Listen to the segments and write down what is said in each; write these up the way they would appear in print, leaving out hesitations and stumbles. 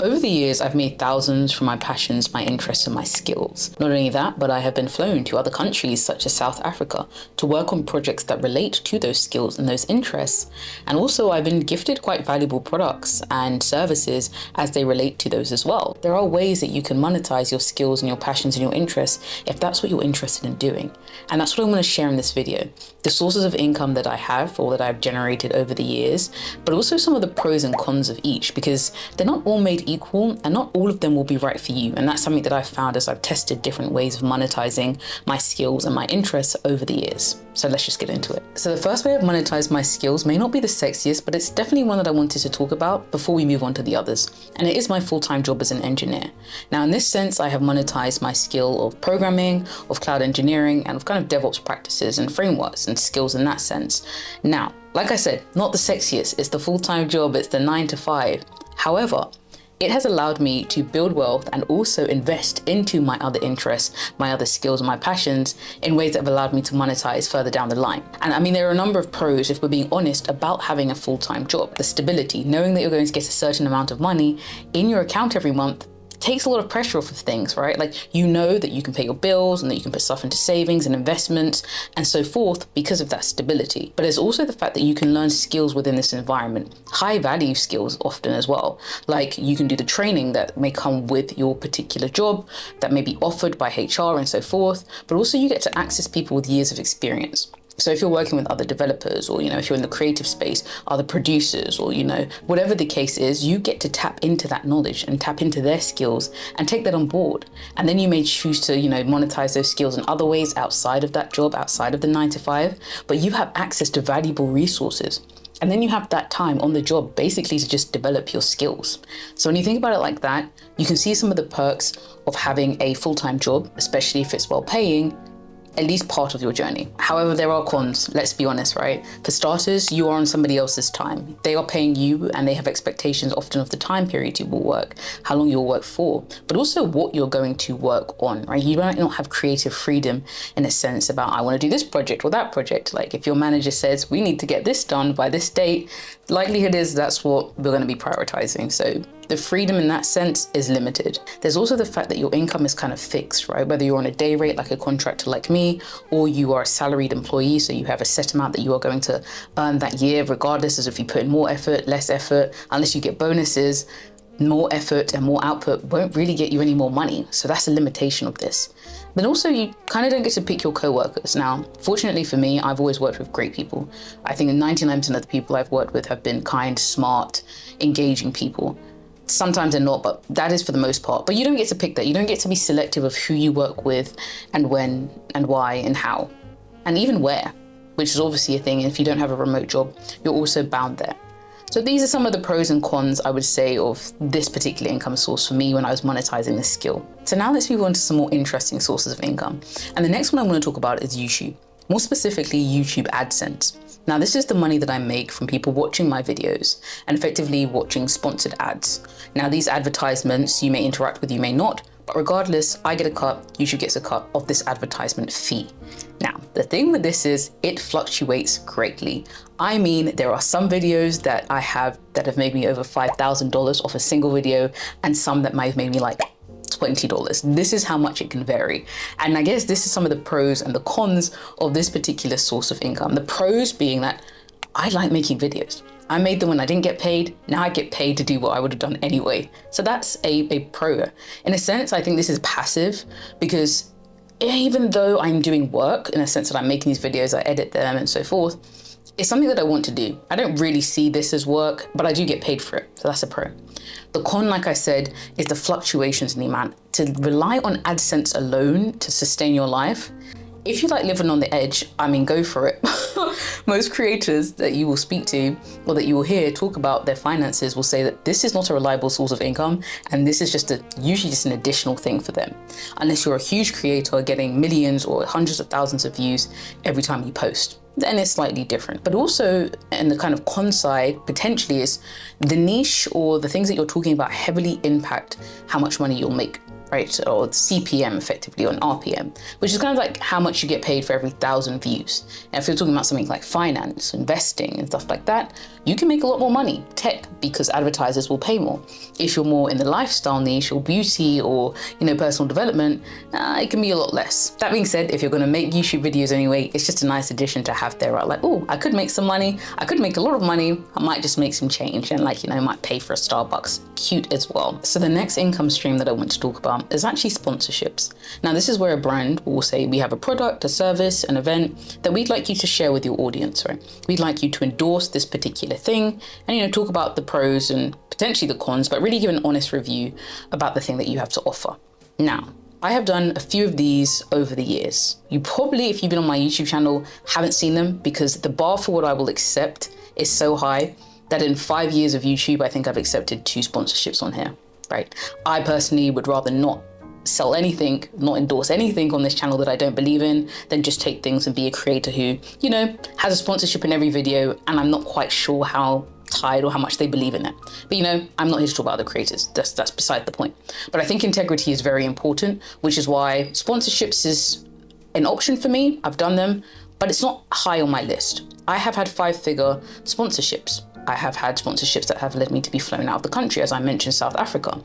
Over the years, I've made thousands from my passions, my interests, and my skills. Not only that, but I have been flown to other countries such as South Africa to work on projects that relate to those skills and those interests. And also I've been gifted quite valuable products and services as they relate to those as well. There are ways that you can monetize your skills and your passions and your interests if that's what you're interested in doing. And that's what I'm going to share in this video. The sources of income that I have or that I've generated over the years, but also some of the pros and cons of each, because they're not all made equal and not all of them will be right for you. And that's something that I've found as I've tested different ways of monetizing my skills and my interests over the years. So let's just get into it. So the first way I've monetized my skills may not be the sexiest, but it's definitely one that I wanted to talk about before we move on to the others. And it is my full-time job as an engineer. Now, in this sense, I have monetized my skill of programming, of cloud engineering, and of kind of DevOps practices and frameworks and skills in that sense. Now, like I said, not the sexiest, it's the full-time job, it's the 9 to 5. However, it has allowed me to build wealth and also invest into my other interests, my other skills and my passions in ways that have allowed me to monetize further down the line. And I mean, there are a number of pros, if we're being honest, about having a full-time job. The stability, knowing that you're going to get a certain amount of money in your account every month, takes a lot of pressure off of things, right? Like, you know that you can pay your bills and that you can put stuff into savings and investments and so forth because of that stability. But there's also the fact that you can learn skills within this environment, high value skills often as well. Like, you can do the training that may come with your particular job that may be offered by HR and so forth, but also you get to access people with years of experience. So if you're working with other developers or, if you're in the creative space, other producers or, whatever the case is, you get to tap into that knowledge and tap into their skills and take that on board. And then you may choose to, monetize those skills in other ways outside of that job, outside of the 9 to 5, but you have access to valuable resources. And then you have that time on the job basically to just develop your skills. So when you think about it like that, you can see some of the perks of having a full-time job, especially if it's well paying, at least part of your journey. However, there are cons, let's be honest, right? For starters, you are on somebody else's time. They are paying you and they have expectations often of the time period you will work, how long you'll work for, but also what you're going to work on, right? You might not have creative freedom in a sense about, I want to do this project or that project. Like, if your manager says, we need to get this done by this date, likelihood is that's what we're going to be prioritizing. So the freedom in that sense is limited. There's also the fact that your income is kind of fixed, right? Whether you're on a day rate like a contractor like me, or you are a salaried employee, so you have a set amount that you are going to earn that year, regardless as if you put in more effort, less effort, unless you get bonuses, more effort and more output won't really get you any more money. So that's a limitation of this. But also you kind of don't get to pick your co-workers. Now, fortunately for me, I've always worked with great people. I think 99% of the people I've worked with have been kind, smart, engaging people. Sometimes they're not, but that is for the most part. But you don't get to pick that. You don't get to be selective of who you work with and when and why and how, and even where, which is obviously a thing. If you don't have a remote job, you're also bound there. So these are some of the pros and cons, I would say, of this particular income source for me when I was monetizing this skill. So now let's move on to some more interesting sources of income. And the next one I'm going to talk about is YouTube, more specifically YouTube AdSense. Now, this is the money that I make from people watching my videos and effectively watching sponsored ads. Now, these advertisements, you may interact with, you may not, but regardless, I get a cut, YouTube gets a cut of this advertisement fee. Now, the thing with this is it fluctuates greatly. I mean, there are some videos that I have that have made me over $5,000 off a single video, and some that might have made me like $20. This is how much it can vary. And I guess this is some of the pros and the cons of this particular source of income. The pros being that I like making videos. I made them when I didn't get paid. Now I get paid to do what I would have done anyway. So that's a pro. In a sense, I think this is passive because even though I'm doing work in a sense that I'm making these videos, I edit them and so forth, it's something that I want to do. I don't really see this as work, but I do get paid for it. So that's a pro. The con, like I said, is the fluctuations in the amount. To rely on AdSense alone to sustain your life, if you like living on the edge, I mean, go for it. Most creators that you will speak to or that you will hear talk about their finances will say that this is not a reliable source of income, and this is usually just an additional thing for them. Unless you're a huge creator getting millions or hundreds of thousands of views every time you post, then it's slightly different. But also, and the kind of con side potentially is the niche or the things that you're talking about heavily impact how much money you'll make. right? Or CPM effectively, or an RPM, which is kind of like how much you get paid for every 1,000 views. And if you're talking about something like finance, investing and stuff like that, you can make a lot more money, tech, because advertisers will pay more. If you're more in the lifestyle niche or beauty or, personal development, it can be a lot less. That being said, if you're gonna make YouTube videos anyway, it's just a nice addition to have there, right? Like, oh, I could make some money. I could make a lot of money. I might just make some change and might pay for a Starbucks. Cute as well. So the next income stream that I want to talk about is actually sponsorships. Now, this is where a brand will say, we have a product, a service, an event that we'd like you to share with your audience, right? We'd like you to endorse this particular thing and, talk about the pros and potentially the cons, but really give an honest review about the thing that you have to offer. Now, I have done a few of these over the years. You probably, if you've been on my YouTube channel, haven't seen them because the bar for what I will accept is so high that in 5 years of YouTube, I think I've accepted 2 sponsorships on here, right? I personally would rather not sell anything, not endorse anything on this channel that I don't believe in, than just take things and be a creator who, has a sponsorship in every video and I'm not quite sure how tied or how much they believe in it. But I'm not here to talk about other creators. That's beside the point. But I think integrity is very important, which is why sponsorships is an option for me. I've done them, but it's not high on my list. I have had 5-figure sponsorships. I have had sponsorships that have led me to be flown out of the country, as I mentioned, South Africa.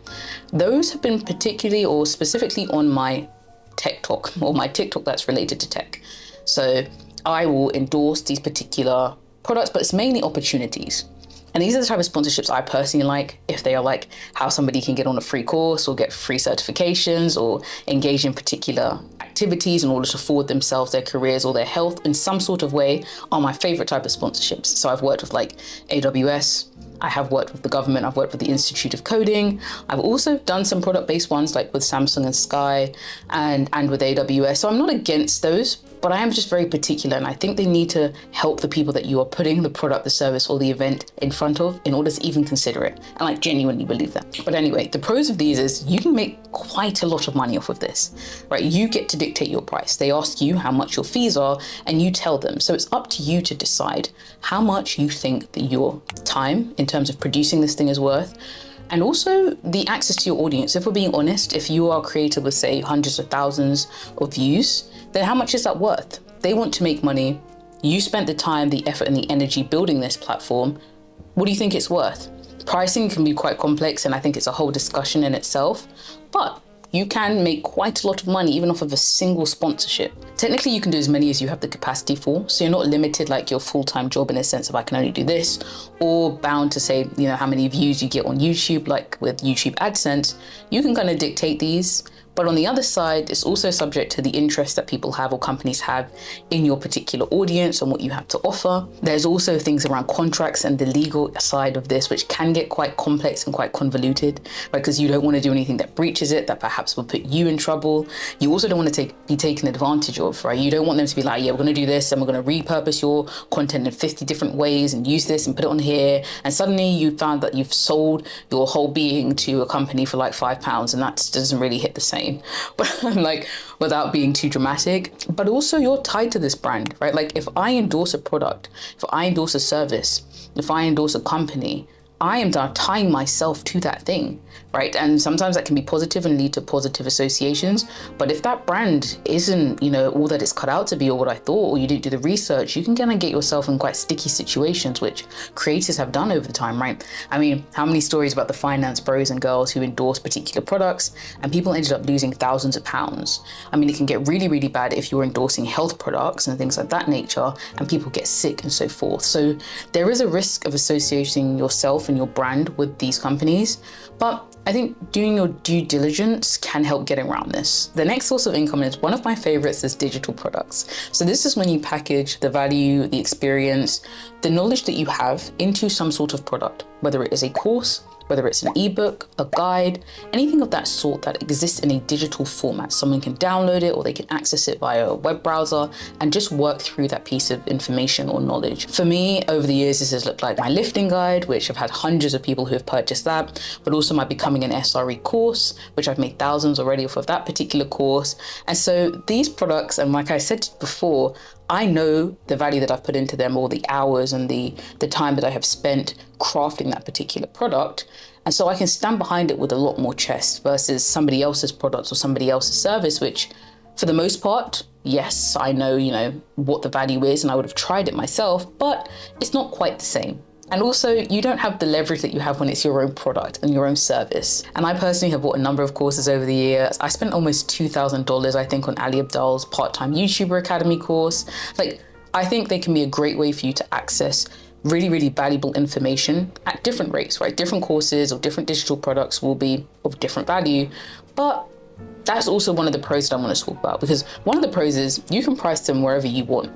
Those have been particularly or specifically on my tech talk or my TikTok that's related to tech. So I will endorse these particular products, but it's mainly opportunities. And these are the type of sponsorships I personally like, if they are like how somebody can get on a free course or get free certifications or engage in particular activities in order to forward themselves, their careers or their health in some sort of way, are my favorite type of sponsorships. So I've worked with like AWS, I have worked with the government, I've worked with the Institute of Coding. I've also done some product-based ones like with Samsung and Sky and with AWS. So I'm not against those, but I am just very particular, and I think they need to help the people that you are putting the product, the service, or the event in front of in order to even consider it. And I genuinely believe that. But anyway, the pros of these is you can make quite a lot of money off of this, right? You get to dictate your price. They ask you how much your fees are and you tell them. So it's up to you to decide how much you think that your time in terms of producing this thing is worth. And also the access to your audience. If we're being honest, if you are a creator with say hundreds of thousands of views, then how much is that worth? They want to make money. You spent the time, the effort and the energy building this platform. What do you think it's worth? Pricing can be quite complex and I think it's a whole discussion in itself, but you can make quite a lot of money even off of a single sponsorship. Technically, you can do as many as you have the capacity for. So you're not limited like your full-time job in a sense of I can only do this, or bound to say, how many views you get on YouTube, like with YouTube AdSense. You can kind of dictate these. But on the other side, it's also subject to the interest that people have or companies have in your particular audience and what you have to offer. There's also things around contracts and the legal side of this, which can get quite complex and quite convoluted, right? Because you don't want to do anything that breaches it, that perhaps will put you in trouble. You also don't want to be taken advantage of, right? You don't want them to be like, yeah, we're going to do this and we're going to repurpose your content in 50 different ways and use this and put it on here. And suddenly you found that you've sold your whole being to a company for like £5 and that doesn't really hit the same. But I'm like, without being too dramatic, but also you're tied to this brand, right? Like if I endorse a product, if I endorse a service, if I endorse a company, I am tying myself to that thing, right? And sometimes that can be positive and lead to positive associations. But if that brand isn't, all that it's cut out to be or what I thought, or you didn't do the research, you can kind of get yourself in quite sticky situations, which creators have done over the time, right? I mean, how many stories about the finance bros and girls who endorse particular products and people ended up losing thousands of pounds? I mean, it can get really, really bad if you're endorsing health products and things like that nature and people get sick and so forth. So there is a risk of associating yourself and your brand with these companies, but I think doing your due diligence can help get around this. The next source of income is one of my favorites is digital products. So this is when you package the value, the experience, the knowledge that you have into some sort of product, whether it is a course, whether it's an ebook, a guide, anything of that sort that exists in a digital format. Someone can download it or they can access it via a web browser and just work through that piece of information or knowledge. For me, over the years, this has looked like my lifting guide, which I've had hundreds of people who have purchased that, but also my Becoming an SRE course, which I've made thousands already off of that particular course. And so these products, and like I said before, I know the value that I've put into them, or the hours and the time that I have spent crafting that particular product. And so I can stand behind it with a lot more chest versus somebody else's product or somebody else's service, which for the most part, yes, I know, what the value is and I would have tried it myself, but it's not quite the same. And also, you don't have the leverage that you have when it's your own product and your own service. And I personally have bought a number of courses over the years. I spent almost $2,000, I think, on Ali Abdaal's part-time YouTuber Academy course. I think they can be a great way for you to access really, really valuable information at different rates, right? Different courses or different digital products will be of different value, but that's also one of the pros that I want to talk about, because one of the pros is you can price them wherever you want,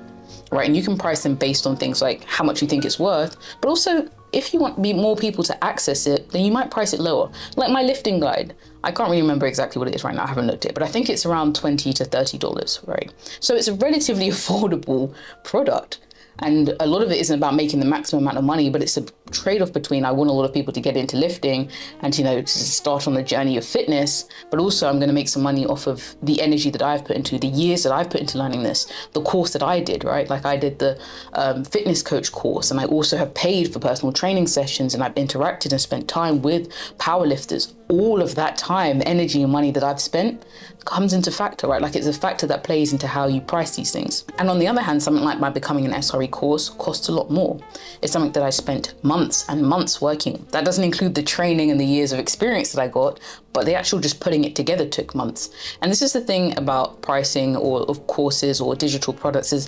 right? And you can price them based on things like how much you think it's worth, but also if you want more people to access it, then you might price it lower. Like my lifting guide, I can't really remember exactly what it is right now, I haven't looked at it, but I think it's around $20 to $30, right? So it's a relatively affordable product. And a lot of it isn't about making the maximum amount of money, but it's a trade-off between I want a lot of people to get into lifting and, to start on the journey of fitness, but also I'm going to make some money off of the energy that I've put into, the years that I've put into learning this, the course that I did, right? Like I did the fitness coach course, and I also have paid for personal training sessions, and I've interacted and spent time with powerlifters. All of that time, energy and money that I've spent comes into factor, right? Like it's a factor that plays into how you price these things. And on the other hand, something like my Becoming an SRE course costs a lot more. It's something that I spent months and months working. That doesn't include the training and the years of experience that I got, but the actual just putting it together took months. And this is the thing about pricing or of courses or digital products is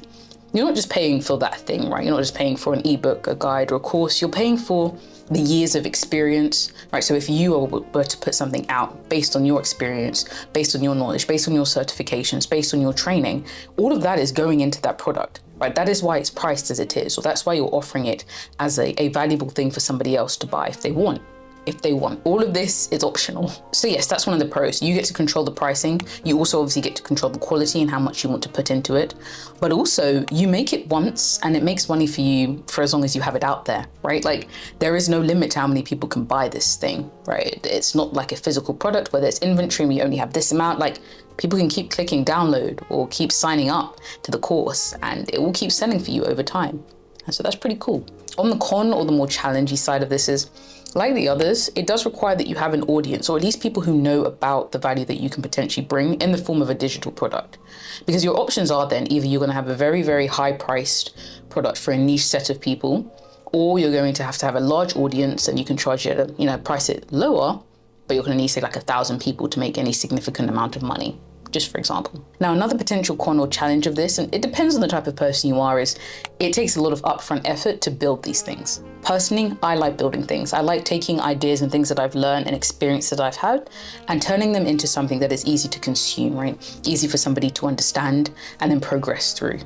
you're not just paying for that thing, right? You're not just paying for an ebook, a guide, or a course. You're paying for the years of experience, right? So if you were to put something out based on your experience, based on your knowledge, based on your certifications, based on your training, all of that is going into that product, right? That is why it's priced as it is, or that's why you're offering it as a valuable thing for somebody else to buy if they want. All of this is optional. So yes, that's one of the pros. You get to control the pricing. You also obviously get to control the quality and how much you want to put into it. But also you make it once and it makes money for you for as long as you have it out there, right? Like there is no limit to how many people can buy this thing, right? It's not like a physical product where there's inventory and we only have this amount. Like people can keep clicking download or keep signing up to the course and it will keep selling for you over time. And so that's pretty cool. On the con or the more challenging side of this is, like the others, it does require that you have an audience, or at least people who know about the value that you can potentially bring in the form of a digital product. Because your options are then either you're going to have a very, very high priced product for a niche set of people, or you're going to have a large audience and you can charge it, price it lower, but you're going to need say like 1,000 people to make any significant amount of money, just for example. Now, another potential con or challenge of this, and it depends on the type of person you are, is it takes a lot of upfront effort to build these things. Personally, I like building things. I like taking ideas and things that I've learned and experience that I've had and turning them into something that is easy to consume, right? Easy for somebody to understand and then progress through.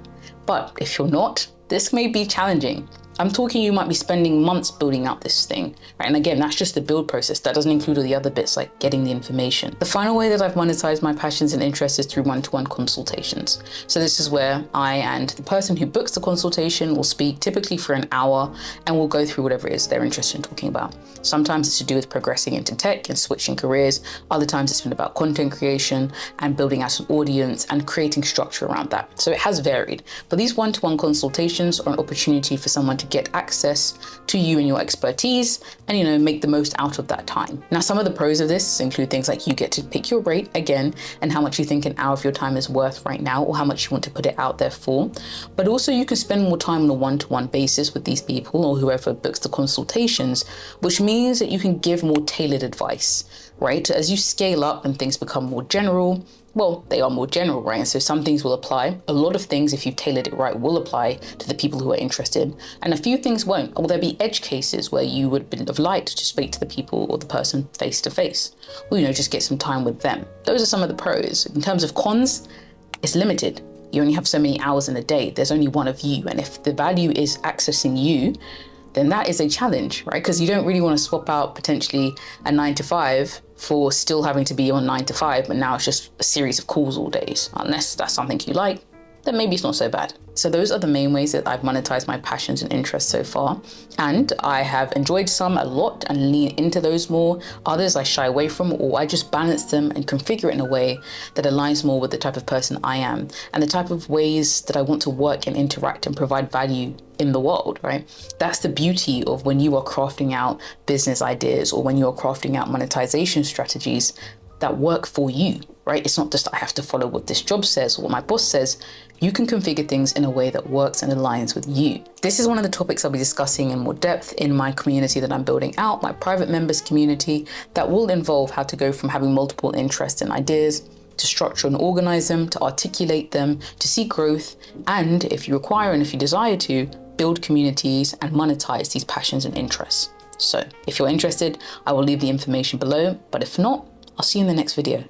But if you're not, this may be challenging. I'm talking you might be spending months building out this thing, right? And again, that's just the build process. That doesn't include all the other bits like getting the information. The final way that I've monetized my passions and interests is through one-to-one consultations. So this is where I and the person who books the consultation will speak typically for an hour and we'll go through whatever it is they're interested in talking about. Sometimes it's to do with progressing into tech and switching careers. Other times it's been about content creation and building out an audience and creating structure around that. So it has varied, but these one-to-one consultations are an opportunity for someone to get access to you and your expertise and make the most out of that time. Now, some of the pros of this include things like you get to pick your rate again and how much you think an hour of your time is worth right now or how much you want to put it out there for. But also you can spend more time on a one-to-one basis with these people or whoever books the consultations, which means that you can give more tailored advice, right? As you scale up and things become more general, well, they are more general, right? And so some things will apply. A lot of things, if you've tailored it right, will apply to the people who are interested. And a few things won't. Or there'll be edge cases where you would have liked to speak to the people or the person face to face. Or, just get some time with them. Those are some of the pros. In terms of cons, it's limited. You only have so many hours in a day. There's only one of you. And if the value is accessing you, then that is a challenge, right? Because you don't really want to swap out potentially a 9 to 5 for still having to be on 9 to 5, but now it's just a series of calls all days. Unless that's something you like, then maybe it's not so bad. So those are the main ways that I've monetized my passions and interests so far. And I have enjoyed some a lot and lean into those more. Others I shy away from, or I just balance them and configure it in a way that aligns more with the type of person I am and the type of ways that I want to work and interact and provide value in the world, right? That's the beauty of when you are crafting out business ideas or when you're crafting out monetization strategies that work for you, right? It's not just I have to follow what this job says or what my boss says. You can configure things in a way that works and aligns with you. This is one of the topics I'll be discussing in more depth in my community that I'm building out, my private members community, that will involve how to go from having multiple interests and ideas to structure and organize them, to articulate them, to see growth, and if you require and if you desire to, build communities and monetize these passions and interests. So if you're interested, I will leave the information below, but if not, I'll see you in the next video.